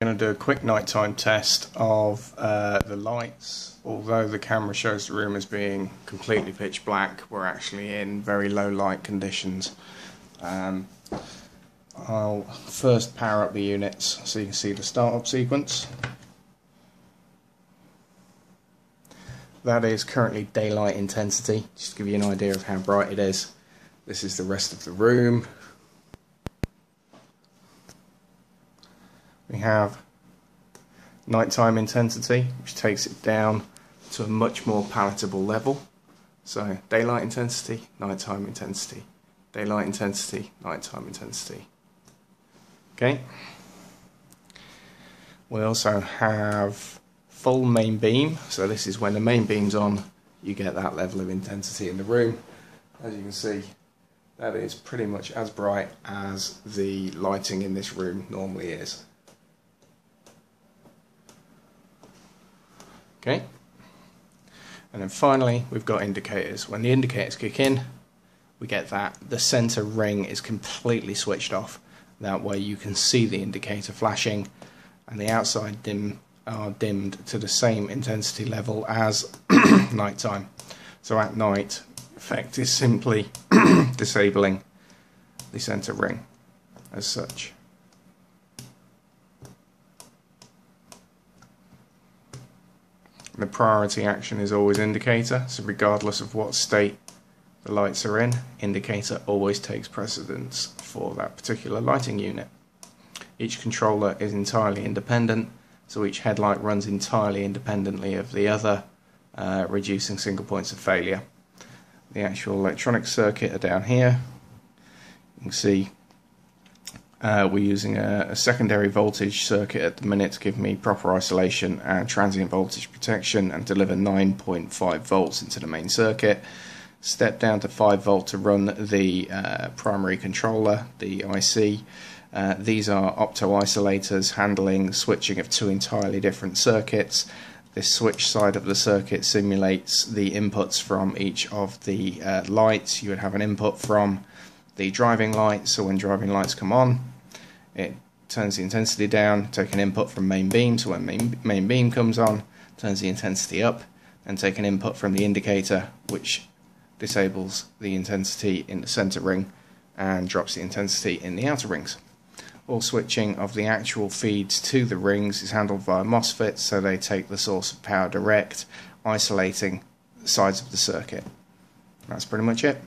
I'm going to do a quick nighttime test of the lights. Although the camera shows the room as being completely pitch black, we're actually in very low light conditions. I'll first power up the units so you can see the startup sequence. That is currently daylight intensity, just to give you an idea of how bright it is. This is the rest of the room. We have nighttime intensity, which takes it down to a much more palatable level. So daylight intensity, nighttime intensity, daylight intensity, nighttime intensity. Okay. We also have full main beam, so this is when the main beam's on, you get that level of intensity in the room. As you can see, that is pretty much as bright as the lighting in this room normally is. Okay, and then finally we've got indicators. When the indicators kick in, we get that the center ring is completely switched off. That way you can see the indicator flashing, and the outside dim are dimmed to the same intensity level as nighttime. So at night, effect is simply disabling the center ring as such. The priority action is always indicator, so regardless of what state the lights are in, indicator always takes precedence for that particular lighting unit. Each controller is entirely independent, so each headlight runs entirely independently of the other, reducing single points of failure. The actual electronic circuit are down here. You can see we're using a secondary voltage circuit at the minute to give me proper isolation and transient voltage protection and deliver 9.5 volts into the main circuit. Step down to 5 volt to run the primary controller, the IC. These are opto-isolators handling switching of two entirely different circuits. This switch side of the circuit simulates the inputs from each of the lights. You would have an input from the driving light, so when driving lights come on, it turns the intensity down. Take an input from main beam, so when main beam comes on, turns the intensity up, and take an input from the indicator, which disables the intensity in the center ring and drops the intensity in the outer rings. All switching of the actual feeds to the rings is handled via MOSFETs, so they take the source of power direct, isolating sides of the circuit. That's pretty much it.